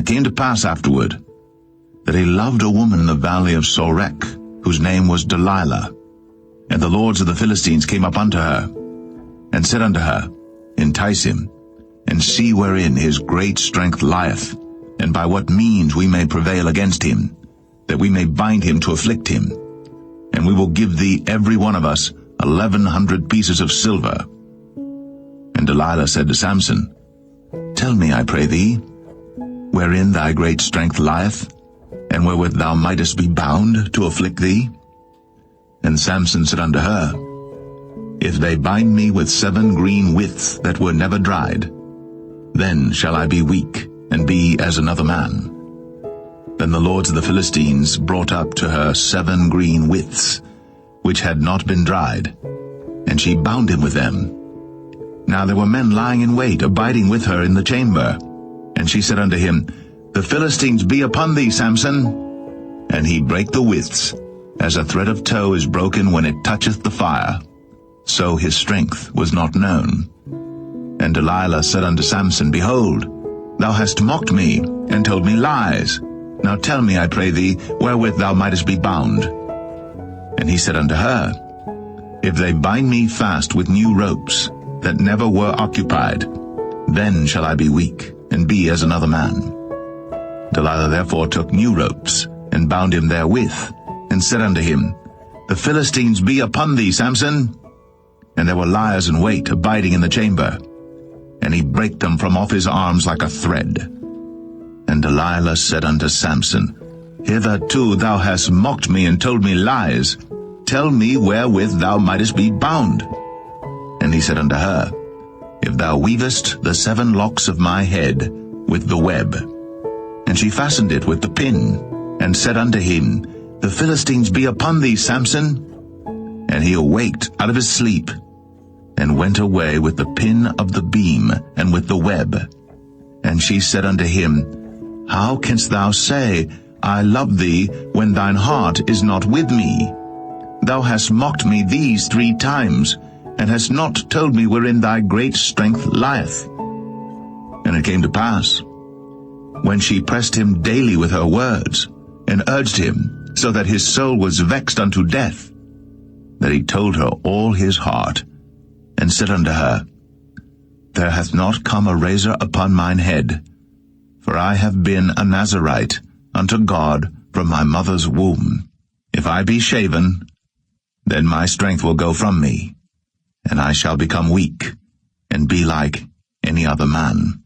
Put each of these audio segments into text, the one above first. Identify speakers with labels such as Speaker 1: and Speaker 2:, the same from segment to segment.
Speaker 1: came to pass afterward, that he loved a woman in the valley of Sorek, whose name was Delilah. And the lords of the Philistines came up unto her, and said unto her, Entice him, and see wherein his great strength lieth, and by what means we may prevail against him, that we may bind him to afflict him. And we will give thee every one of us 1,100 pieces of silver. And Delilah said to Samson, Tell me, I pray thee, wherein thy great strength lieth, and wherewith thou mightest be bound to afflict thee? And Samson said unto her, If they bind me with 7 green withs that were never dried, then shall I be weak, and be as another man. Then the lords of the Philistines brought up to her 7 green withs, which had not been dried, and she bound him with them. Now there were men lying in wait, abiding with her in the chamber. And she said unto him, The Philistines be upon thee, Samson. And he brake the withs, as a thread of tow is broken when it toucheth the fire. So his strength was not known. And Delilah said unto Samson, Behold, thou hast mocked me, and told me lies. Now tell me, I pray thee, wherewith thou mightest be bound. And he said unto her, If they bind me fast with new ropes, that never were occupied, then shall I be weak, and be as another man. Delilah therefore took new ropes, and bound him therewith, and said unto him, The Philistines be upon thee, Samson. And there were liers in wait, abiding in the chamber. And he brake them from off his arms like a thread. And Delilah said unto Samson, Hitherto thou hast mocked me, and told me lies. Tell me wherewith thou mightest be bound. And he said unto her, If thou weavest the 7 locks of my head with the web. And she fastened it with the pin, and said unto him, The Philistines be upon thee, Samson. And he awaked out of his sleep, and went away with the pin of the beam, and with the web. And she said unto him, How canst thou say, I love thee, when thine heart is not with me? Thou hast mocked me these 3 times, and hast not told me wherein thy great strength lieth. And it came to pass, when she pressed him daily with her words, and urged him, so that his soul was vexed unto death, that he told her all his heart, and said unto her, There hath not come a razor upon mine head, for I have been a Nazarite unto God from my mother's womb. If I be shaven, then my strength will go from me, and I shall become weak, and be like any other man.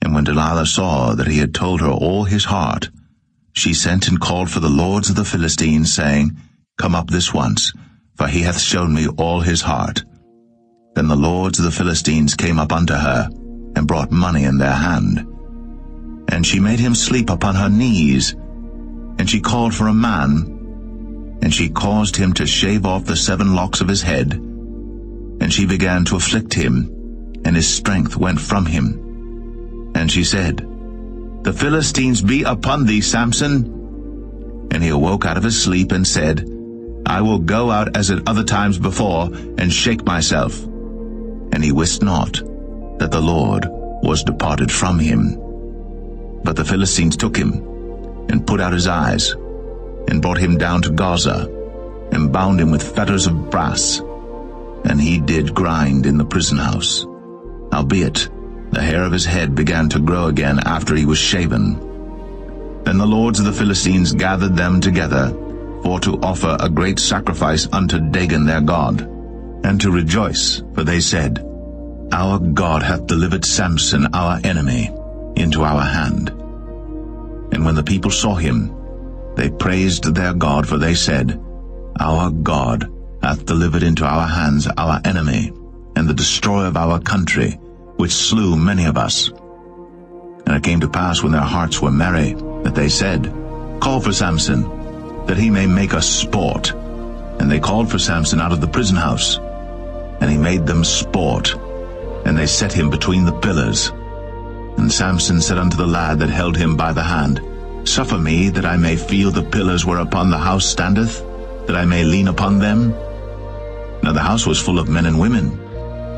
Speaker 1: And when Delilah saw that he had told her all his heart, she sent and called for the lords of the Philistines, saying, Come up this once, for he hath shown me all his heart. Then the lords of the Philistines came up unto her, and brought money in their hand. And she made him sleep upon her knees, and she called for a man, and she caused him to shave off the 7 locks of his head. And she began to afflict him, and his strength went from him. And she said, The Philistines be upon thee, Samson. And he awoke out of his sleep, and said, I will go out as at other times before, and shake myself. And he wist not that the Lord was departed from him. But the Philistines took him, and put out his eyes, and brought him down to Gaza, and bound him with fetters of brass. And he did grind in the prison house. Howbeit, the hair of his head began to grow again after he was shaven. Then the lords of the Philistines gathered them together, for to offer a great sacrifice unto Dagon their god, and to rejoice, for they said, Our God hath delivered Samson our enemy into our hand. And when the people saw him, they praised their God, for they said, Our God hath delivered into our hands our enemy, and the destroyer of our country, which slew many of us. And it came to pass, when their hearts were merry, that they said, Call for Samson, that he may make us sport. And they called for Samson out of the prison house. And he made them sport, and they set him between the pillars. And Samson said unto the lad that held him by the hand, Suffer me, that I may feel the pillars whereupon the house standeth, that I may lean upon them. Now the house was full of men and women,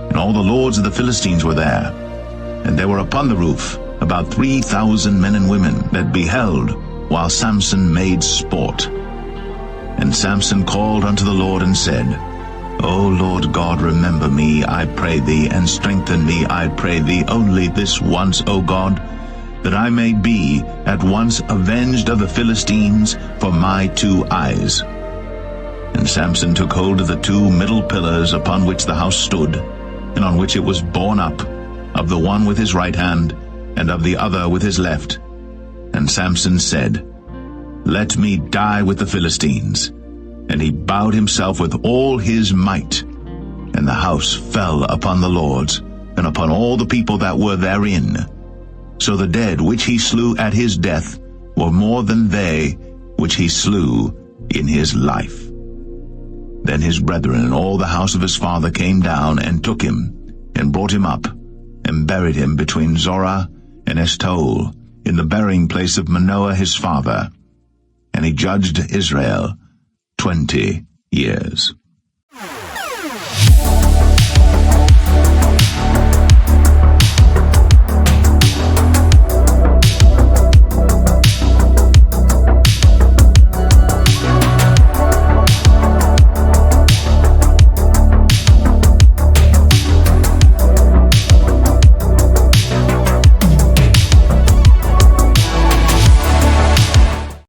Speaker 1: and all the lords of the Philistines were there. And there were upon the roof about 3,000 men and women that beheld while Samson made sport. And Samson called unto the Lord and said, O Lord God, remember me, I pray thee, and strengthen me, I pray thee, only this once, O God, that I may be at once avenged of the Philistines for my 2 eyes. And Samson took hold of the 2 middle pillars upon which the house stood, and on which it was borne up, of the one with his right hand, and of the other with his left. And Samson said, Let me die with the Philistines. And he bowed himself with all his might. And the house fell upon the lords, and upon all the people that were therein. So the dead which he slew at his death were more than they which he slew in his life. Then his brethren and all the house of his father came down and took him, and brought him up, and buried him between Zorah and Eshtaol, in the burying place of Manoah his father. And he judged Israel 20 years.